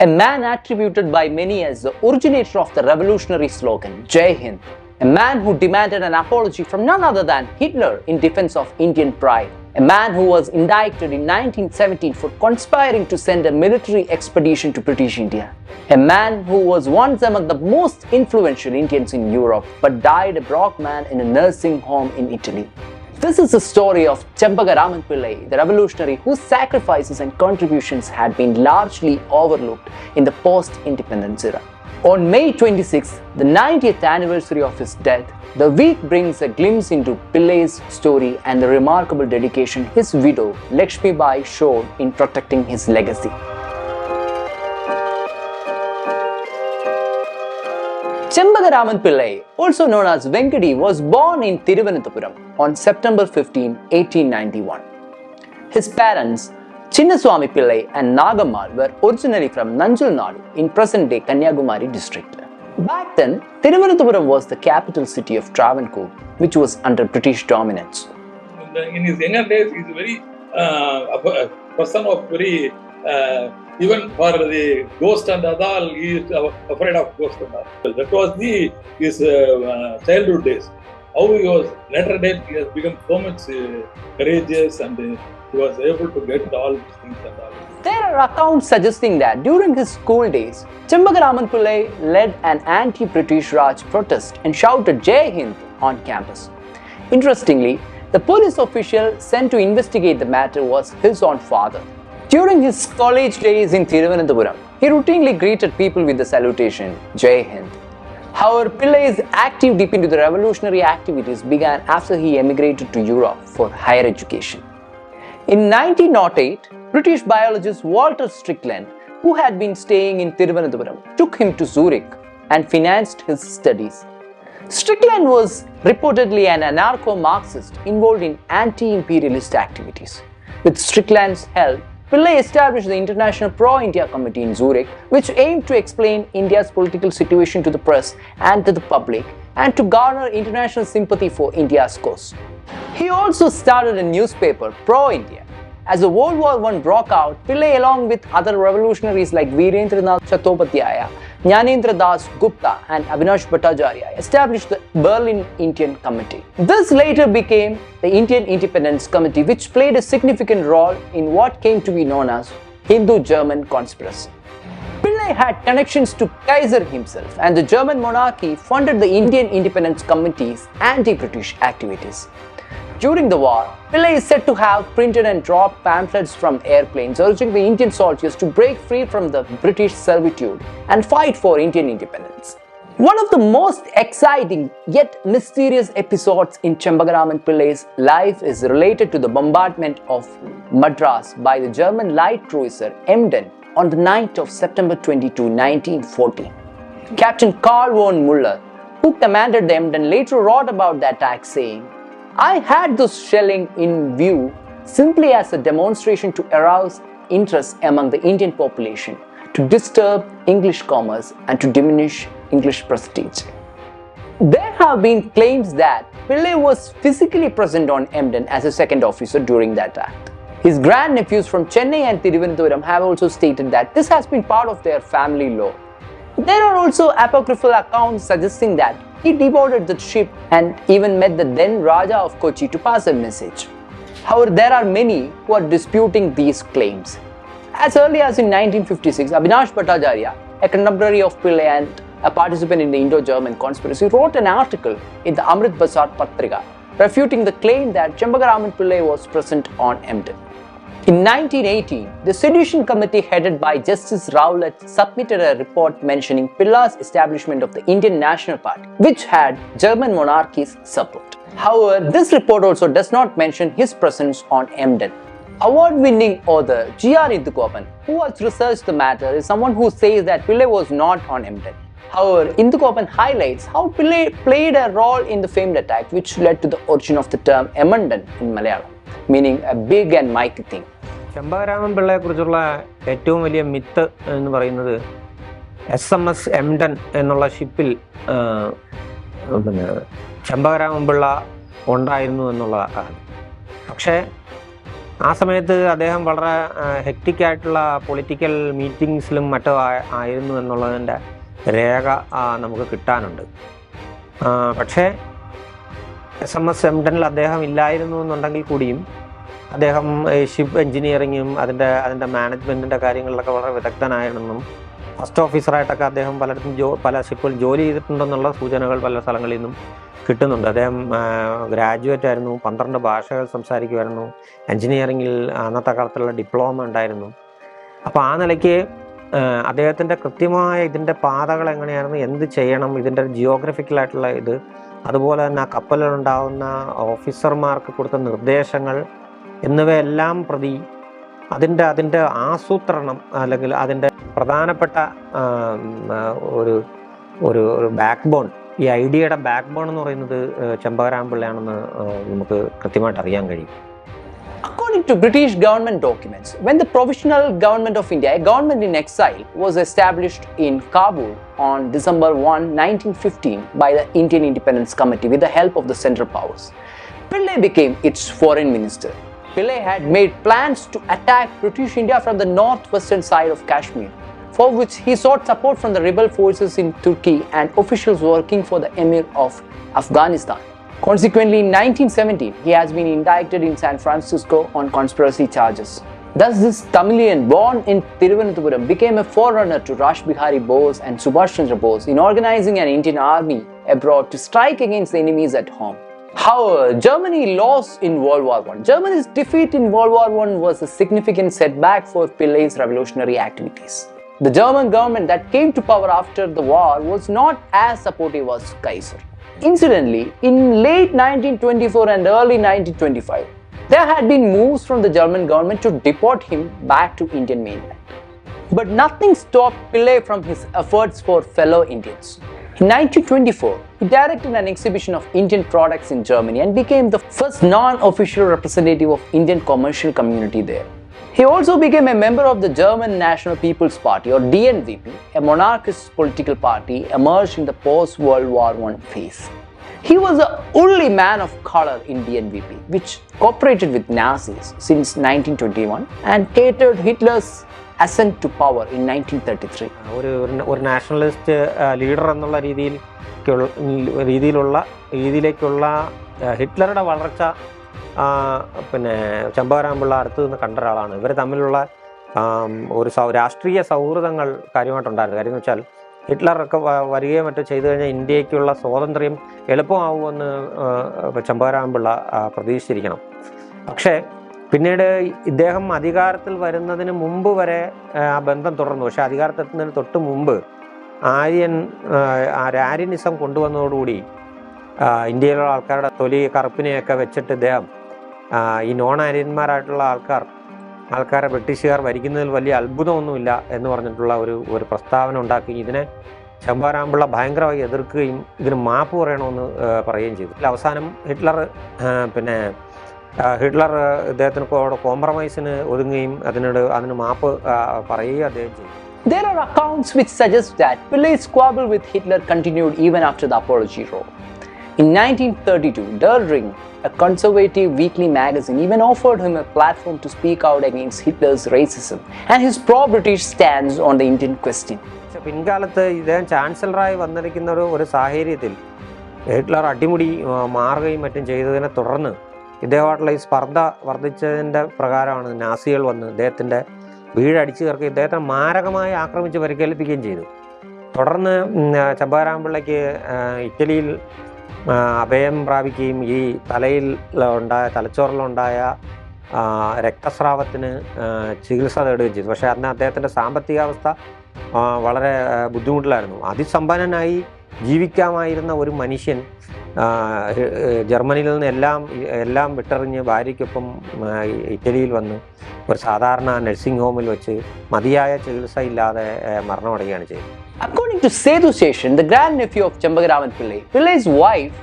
A man attributed by many as the originator of the revolutionary slogan, Jai Hind. A man who demanded an apology from none other than Hitler in defense of Indian pride. A man who was indicted in 1917 for conspiring to send a military expedition to British India. A man who was once among the most influential Indians in Europe but died a broke man in a nursing home in Italy. This is the story of Chempakaraman Pillai, the revolutionary whose sacrifices and contributions had been largely overlooked in the post-independence era. On May 26, the 90th anniversary of his death, the week brings a glimpse into Pillai's story and the remarkable dedication his widow Lakshmi Bai showed in protecting his legacy. Chempakaraman Pillai, also known as Venkadi, was born in Thiruvananthapuram on September 15, 1891. His parents, Chinnaswamy Pillai and Nagammal, were originally from Nanjul Nadu in present-day Kanyakumari district. Back then, Thiruvananthapuram was the capital city of Travancore, which was under British dominance. In his younger days, he is a very a person of very even for the ghost and all, he is afraid of ghost and all. That was his childhood days. How he was later date, he has become so much courageous and he was able to get all these things and all. There are accounts suggesting that during his school days, Chempakaraman Pillai led an anti-British Raj protest and shouted Jai Hind on campus. Interestingly, the police official sent to investigate the matter was his own father. During his college days in Thiruvananthapuram, he routinely greeted people with the salutation Jai Hind. However, Pillai's active dip into the revolutionary activities began after he emigrated to Europe for higher education. In 1908, British biologist Walter Strickland, who had been staying in Thiruvananthapuram, took him to Zurich and financed his studies. Strickland was reportedly an anarcho-Marxist involved in anti-imperialist activities. With Strickland's help, Pillai established the International Pro-India Committee in Zurich, which aimed to explain India's political situation to the press and to the public and to garner international sympathy for India's cause. He also started a newspaper, Pro-India. As the World War I broke out, Pillai, along with other revolutionaries like Virendranath Chattopadhyaya, Jnanendra Das Gupta and Avinash Bhattacharya, established the Berlin Indian Committee. This later became the Indian Independence Committee, which played a significant role in what came to be known as Hindu-German conspiracy. Pillai had connections to Kaiser himself, and the German monarchy funded the Indian Independence Committee's anti-British activities. During the war, Pillai is said to have printed and dropped pamphlets from airplanes urging the Indian soldiers to break free from the British servitude and fight for Indian independence. One of the most exciting yet mysterious episodes in Chempakaraman Pillai's life is related to the bombardment of Madras by the German light cruiser Emden on the night of September 22, 1940. Captain Karl von Muller, who commanded the Emden, later wrote about the attack saying, "I had this shelling in view simply as a demonstration to arouse interest among the Indian population, to disturb English commerce and to diminish English prestige." There have been claims that Pillai was physically present on Emden as a second officer during that act. His grandnephews from Chennai and Thiruvananthapuram have also stated that this has been part of their family lore. There are also apocryphal accounts suggesting that he deboarded the ship and even met the then Raja of Kochi to pass a message. However, there are many who are disputing these claims. As early as in 1956, Avinash Bhattacharya, a contemporary of Pillai and a participant in the Indo-German conspiracy, wrote an article in the Amrit Bazar Patrika refuting the claim that Chempakaraman Pillai was present on Emden. In 1918, the Sedition Committee headed by Justice Rowlett submitted a report mentioning Pillai's establishment of the Indian National Party, which had German monarchy's support. However, this report also does not mention his presence on Emden. Award-winning author G.R. Indukopan, who has researched the matter, is someone who says that Pillai was not on Emden. However, Indukopan highlights how Pillai played a role in the famed attack, which led to the origin of the term Emden in Malayalam, meaning a big and mighty thing. Chempakaraman Pillaiയെക്കുറിച്ചുള്ള ഏറ്റവും വലിയ myth എന്ന് പറയുന്നത് SMS Emden എന്നുള്ള ഷിപ്പിൽ Chempakaraman Pillai ഉണ്ടായിരുന്നു എന്നുള്ളതാണ്. പക്ഷേ ആ സമയത്ത് അദ്ദേഹം വളരെ ഹെക്റ്റിക്കായിട്ടുള്ള പൊളിറ്റിക്കൽ മീറ്റിങ്സിലും മറ്റോ ആയിരുന്നു എന്നുള്ളതിൻ്റെ രേഖ നമുക്ക് കിട്ടാനുണ്ട്. പക്ഷേ SMS എംഡനിൽ അദ്ദേഹം ഇല്ലായിരുന്നു എന്നുണ്ടെങ്കിൽ കൂടിയും അദ്ദേഹം ഷിപ്പ് എഞ്ചിനീയറിങ്ങും അതിൻ്റെ മാനേജ്മെൻറ്റിൻ്റെ കാര്യങ്ങളിലൊക്കെ വളരെ വിദഗ്ധനായിരുന്നെന്നും ഫസ്റ്റ് ഓഫീസറായിട്ടൊക്കെ അദ്ദേഹം പലയിടത്തും പല ഷിപ്പിൽ ജോലി ചെയ്തിട്ടുണ്ടെന്നുള്ള സൂചനകൾ പല സ്ഥലങ്ങളിൽ നിന്നും കിട്ടുന്നുണ്ട്. അദ്ദേഹം ഗ്രാജുവേറ്റ് ആയിരുന്നു, 12 ഭാഷകൾ സംസാരിക്കുമായിരുന്നു, എൻജിനീയറിങ്ങിൽ അന്നത്തെ കാലത്തുള്ള ഡിപ്ലോമ ഉണ്ടായിരുന്നു. അപ്പോൾ ആ നിലയ്ക്ക് അദ്ദേഹത്തിൻ്റെ കൃത്യമായ ഇതിൻ്റെ പാതകൾ എങ്ങനെയായിരുന്നു, എന്ത് ചെയ്യണം, ഇതിൻ്റെ ജിയോഗ്രഫിക്കലായിട്ടുള്ള ഇത്, അതുപോലെ തന്നെ ആ കപ്പലിലുണ്ടാകുന്ന ഓഫീസർമാർക്ക് കൊടുത്ത നിർദ്ദേശങ്ങൾ എന്നിവയെല്ലാം പ്രതി അതിൻ്റെ ആസൂത്രണം അല്ലെങ്കിൽ അതിൻ്റെ പ്രധാനപ്പെട്ട ഒരു ബാക്ക് ബോൺ, ഈ ഐഡിയയുടെ ബാക്ക് ബോൺ എന്ന് പറയുന്നത് ചെമ്പകരാമൻ പിള്ളയാണെന്ന് നമുക്ക് കൃത്യമായിട്ട് അറിയാൻ കഴിയും. According to British government documents, when the Provisional Government of India, a government in exile, was established in Kabul on December 1, 1915 by the Indian Independence Committee with the help of the Central Powers, Pillai became its foreign minister. Pillai had made plans to attack British India from the northwestern side of Kashmir, for which he sought support from the rebel forces in Turkey and officials working for the Emir of Afghanistan. Consequently, in 1917, he has been indicted in San Francisco on conspiracy charges. Thus, this Tamilian born in Thiruvananthapuram became a forerunner to Rash, Behari, Bose and Subhas Chandra Bose in organizing an Indian army abroad to strike against the enemies at home. However, Germany lost in World War I. Germany's defeat in World War I was a significant setback for Pillai's revolutionary activities. The German government that came to power after the war was not as supportive as Kaiser. Incidentally, in late 1924 and early 1925, there had been moves from the German government to deport him back to Indian mainland. But nothing stopped Pillai from his efforts for fellow Indians. In 1924, he directed an exhibition of Indian products in Germany and became the first non-official representative of Indian commercial community there. He also became a member of the German National People's Party, or DNVP, a monarchist political party emerged in the post-World War I phase. He was the only man of color in DNVP, which cooperated with Nazis since 1921 and catered Hitler's ascent to power in 1933. ഒരു nationalist leader എന്നുള്ള രീതിയിലേക്കുള്ള ഹിറ്റ്ലറുടെ വളർച്ച പിന്നെ ചെമ്പകരാമൻ പിള്ള അടുത്ത് നിന്ന് കണ്ട ഒരാളാണ്. ഇവർ തമ്മിലുള്ള ഒരു രാഷ്ട്രീയ സൗഹൃദങ്ങൾ കാര്യമായിട്ടുണ്ടായിരുന്നു. കാര്യം എന്ന് വെച്ചാൽ ഹിറ്റ്ലറൊക്കെ വരികയോ മറ്റോ ചെയ്തു കഴിഞ്ഞാൽ ഇന്ത്യക്കുള്ള സ്വാതന്ത്ര്യം എളുപ്പമാവുമെന്ന് ചെമ്പകരാമൻ പിള്ള പ്രതീക്ഷിച്ചിരിക്കണം. പക്ഷേ പിന്നീട് ഇദ്ദേഹം അധികാരത്തിൽ വരുന്നതിന് മുമ്പ് വരെ ആ ബന്ധം തുടർന്നു. പക്ഷേ അധികാരത്തെത്തുന്നതിന് തൊട്ട് മുമ്പ് ആര്യനിസം കൊണ്ടുവന്നതോടുകൂടി ഇന്ത്യയിലുള്ള ആൾക്കാരുടെ തൊലി കറുപ്പിനെയൊക്കെ വെച്ചിട്ട് ഇദ്ദേഹം ഈ നോൺ ആര്യന്മാരായിട്ടുള്ള ആൾക്കാരെ ബ്രിട്ടീഷുകാർ ഭരിക്കുന്നതിൽ വലിയ അത്ഭുതമൊന്നുമില്ല എന്ന് പറഞ്ഞിട്ടുള്ള ഒരു പ്രസ്താവന ഉണ്ടാക്കി. ഇതിനെ ചെമ്പകരാമൻ പിള്ള ഭയങ്കരമായി എതിർക്കുകയും ഇതിന് മാപ്പ് പറയണമെന്ന് പറയുകയും ചെയ്തു. അവസാനം ഹിറ്റ്ലർ ഇദ്ദേഹത്തിന് കോംപ്രമൈസിന് ഒതുങ്ങുകയും അതിന് മാപ്പ് പറയുകയും അദ്ദേഹം ചെയ്തു. There are accounts which suggest that Pillai's squabble with Hitler continued even after the apology row. In 1932, Der Ring, a conservative weekly magazine, even offered him a platform to speak out against Hitler's racism and his pro-British stance on the Indian question. പിൻകാലത്ത് ഇദ്ദേഹം ചാൻസലറായി വന്നിരിക്കുന്ന ഒരു സാഹചര്യത്തിൽ Hitler അടിമുടി മാറുകയും മറ്റും ചെയ്തതിനെ തുടർന്ന് ഇദ്ദേഹമായിട്ടുള്ള ഈ സ്പർദ്ധ വർദ്ധിച്ചതിൻ്റെ പ്രകാരമാണ് നാസികൾ വന്ന് ഇദ്ദേഹത്തിൻ്റെ വീടടിച്ചു ചേർക്കുകയും ഇദ്ദേഹത്തെ മാരകമായി ആക്രമിച്ച് പരിക്കേൽപ്പിക്കുകയും ചെയ്തു. തുടർന്ന് ചെമ്പകരാമൻ പിള്ളയ്ക്ക് ഇറ്റലിയിൽ അഭയം പ്രാപിക്കുകയും ഈ തലച്ചോറിലുണ്ടായ രക്തസ്രാവത്തിന് ചികിത്സ നേടുകയും ചെയ്തു. പക്ഷേ അന്ന് അദ്ദേഹത്തിൻ്റെ സാമ്പത്തികാവസ്ഥ വളരെ ബുദ്ധിമുട്ടിലായിരുന്നു. അതിസമ്പന്നനായി ജീവിക്കാമായിരുന്ന ഒരു മനുഷ്യൻ ജർമ്മനിയിൽ നിന്ന് എല്ലാം വിട്ടെറിഞ്ഞ് ഭാര്യയ്ക്കൊപ്പം ഇറ്റലിയിൽ വന്ന് ഒരു സാധാരണ നഴ്സിംഗ് ഹോമിൽ വെച്ച് മതിയായ ചികിത്സ ഇല്ലാതെ മരണമടയുകയാണ് ചെയ്തത്. According to Sethu Seshan, the grandnephew of Chempakaraman Pillai, Pillai's wife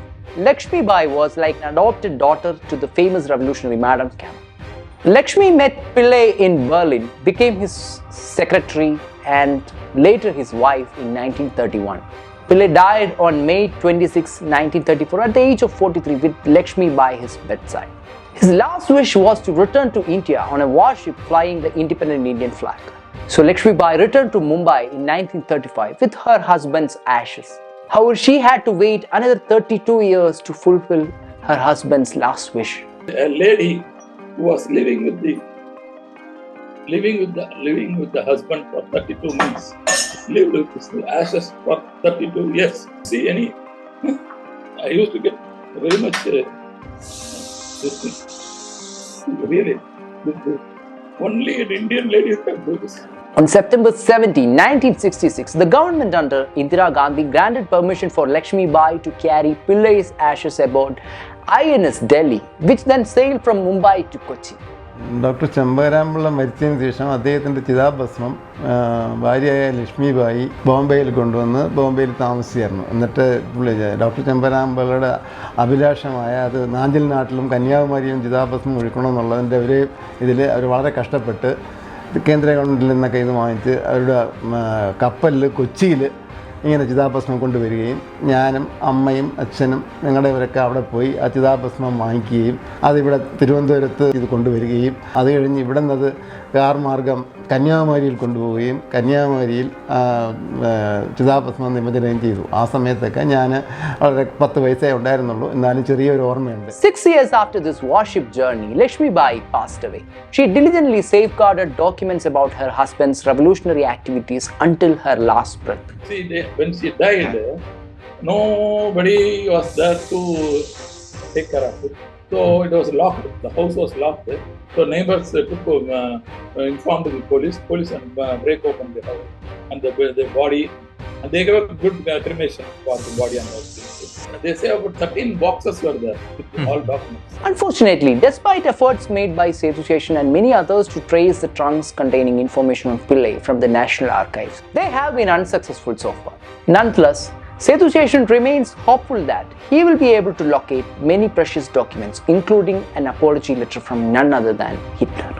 Lakshmi Bai was like an adopted daughter to the famous revolutionary Madam Camp. Lakshmi met Pillai in Berlin, became his secretary and later his wife in 1931. Pillai died on May 26, 1934 at the age of 43 with Lakshmi by his bedside. His last wish was to return to India on a warship flying the independent Indian flag. So Lakshmi Bai returned to Mumbai in 1935 with her husband's ashes. However, she had to wait another 32 years to fulfill her husband's last wish. A lady who was living with the husband for 32 months, lived with his ashes for 32 years. See any? I used to get very much this thing. Really, only an Indian lady can do this. On September 17, 1966, the government under Indira Gandhi granted permission for Lakshmi Bai to carry Pillai's ashes aboard INS Delhi, which then sailed from Mumbai to Kochi. Doctor Chempakaraman Pillai മരിച്ചതിന് ശേഷം അദ്ദേഹത്തിൻ്റെ ചിതാഭസ്മം ഭാര്യയായ ലക്ഷ്മി ബായി ബോംബെയിൽ കൊണ്ടുവന്ന് ബോംബെയിൽ താമസിച്ചായിരുന്നു. എന്നിട്ട് doctor Chempakaraman പിള്ളയുടെ അഭിലാഷമായ അത് നാഞ്ചൽ നാട്ടിലും കന്യാകുമാരിയും ചിതാഭസ്മം ഒഴുക്കണമെന്നുള്ളതിൻ്റെ ഒരു ഇതിൽ അവർ വളരെ കഷ്ടപ്പെട്ട് കേന്ദ്ര ഗവൺമെൻറ്റിൽ നിന്നൊക്കെ ഇത് വാങ്ങിച്ച് അവരുടെ കപ്പലിൽ കൊച്ചിയിൽ ഇങ്ങനെ ചിതാഭസ്മം കൊണ്ടുവരികയും ഞാനും അമ്മയും അച്ഛനും ഞങ്ങളുടെവരൊക്കെ അവിടെ പോയി ആ ചിതാഭസ്മം വാങ്ങിക്കുകയും അതിവിടെ തിരുവനന്തപുരത്ത് ഇത് കൊണ്ടുവരികയും അത് കഴിഞ്ഞ് ഇവിടെ നിന്നത് കാർ മാർഗം കന്യാകുമാരിയിൽ കൊണ്ടുപോവുകയും കന്യാകുമാരിയിൽ ചിതാഭസ്മം നിമജ്ജനം ചെയ്തു. ആ സമയത്തൊക്കെ ഞാൻ വളരെ 10 വയസ്സേ ഉണ്ടായിരുന്നുള്ളൂ, എന്നാലും ചെറിയൊരു ഓർമ്മയുണ്ട്. 6 years after this warship journey, Lakshmi Bai passed away. She diligently safeguarded documents about her husband's revolutionary activities until her last breath. See, when she died, nobody was there to take care of it. So it was locked. The house was locked. So neighbors informed the police. Police break open the house and the body, and they gave a good cremation for the body and all things. They say about 13 boxes were there with all documents. Unfortunately, despite efforts made by Setu Seshan and many others to trace the trunks containing information on Pillai from the National Archives, they have been unsuccessful so far. Nonetheless, Setu Seshan remains hopeful that he will be able to locate many precious documents, including an apology letter from none other than Hitler.